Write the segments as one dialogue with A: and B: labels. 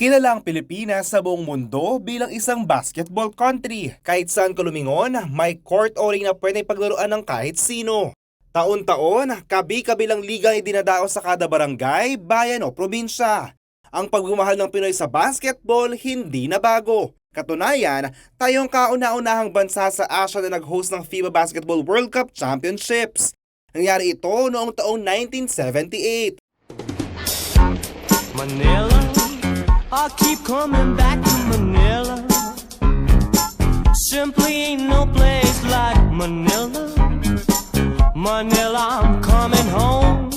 A: Kilala ang Pilipinas sa buong mundo bilang isang basketball country. Kahit saan ka lumingon, may court o ring na pwede paglaruan ng kahit sino. Taon-taon, kabi-kabilang liga ay dinadaos sa kada barangay, bayan o probinsya. Ang pagmamahal ng Pinoy sa basketball hindi na bago. Katunayan, tayong kauna-unahang bansa sa Asia na nag-host ng FIBA Basketball World Cup Championships. Nangyari ito noong taong 1978.
B: Manila, I keep coming back to Manila. Simply ain't no place like Manila. Manila, I'm coming home.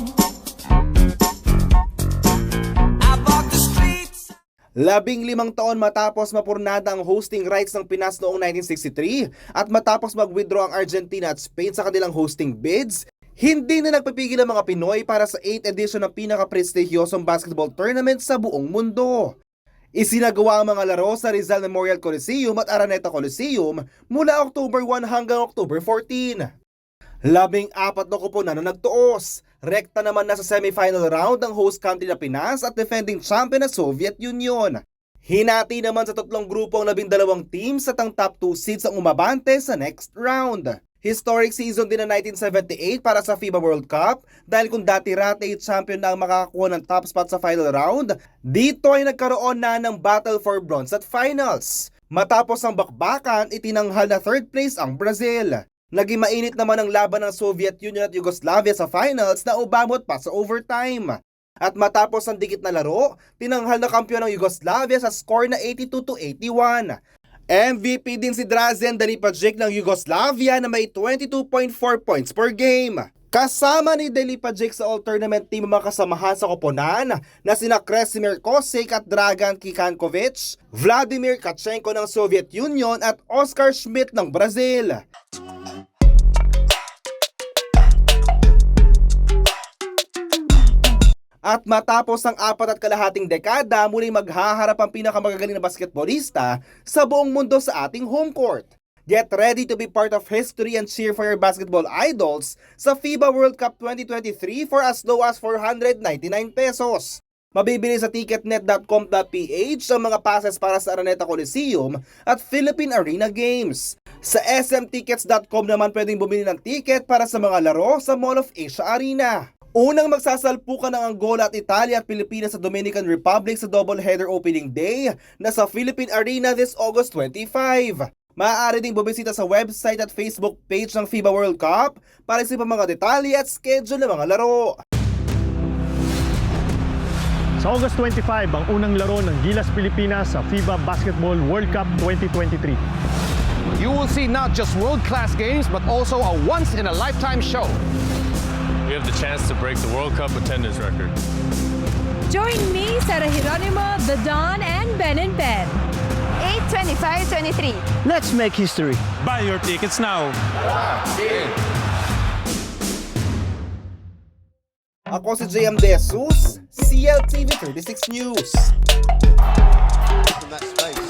B: I walk the streets.
A: 15 taon matapos mapurnada ang hosting rights ng Pinas noong 1963 at matapos mag-withdraw ang Argentina at Spain sa kanilang hosting bids, hindi na nagpapigil ang mga Pinoy para sa 8th edition ng pinaka-prestigyosong basketball tournament sa buong mundo. Isinagawa ang mga laro sa Rizal Memorial Coliseum at Araneta Coliseum mula October 1 hanggang October 14. 14 na koponan na nagtuos. Rekta naman na sa semifinal round ang host country na Pinas at defending champion na Soviet Union. Hinati naman sa tatlong grupo ang 12 teams at ang top 2 seeds ang umabante sa next round. Historic season din ng 1978 para sa FIBA World Cup dahil kung dati-rate champion na ang makakakuha ng top spot sa final round, dito ay nagkaroon na ng battle for bronze at finals. Matapos ang bakbakan, itinanghal na third place ang Brazil. Naging mainit naman ang laban ng Soviet Union at Yugoslavia sa finals na umabot pa sa overtime. At matapos ang dikit na laro, tinanghal na kampiyon ng Yugoslavia sa score na 82-81. MVP din si Drazen Delipajic ng Yugoslavia na may 22.4 points per game. Kasama ni Delipajic sa all-tournament team mga kasamahan sa koponan na sina Kresimir Kosic at Dragan Kikankovic, Vladimir Kachenko ng Soviet Union at Oscar Schmidt ng Brazil. At matapos ang 4.5 dekada, muling maghaharap ang pinakamagagaling na basketballista sa buong mundo sa ating home court. Get ready to be part of history and cheer for your basketball idols sa FIBA World Cup 2023 for as low as 499 pesos. Mabibili sa ticketnet.com.ph ang mga passes para sa Araneta Coliseum at Philippine Arena Games. Sa smtickets.com naman pwedeng bumili ng ticket para sa mga laro sa Mall of Asia Arena. Unang magsasalpukan ng Angola at Italia at Pilipinas sa Dominican Republic sa doubleheader opening day na sa Philippine Arena this August 25. Maaari ding bumisita sa website at Facebook page ng FIBA World Cup para sa mga detalye at schedule ng mga laro.
C: Sa August 25, ang unang laro ng Gilas Pilipinas sa FIBA Basketball World Cup 2023.
D: You will see not just world-class games, but also a once-in-a-lifetime show.
E: We have the chance to break the World Cup attendance record.
F: Join me, Sarah Geronimo, The Don, and Ben and Ben.
G: 8-25-23.
C: Let's make history.
E: Buy your tickets now.
A: Ako si JM De Jesus, CLTV 36 News.
D: In that space.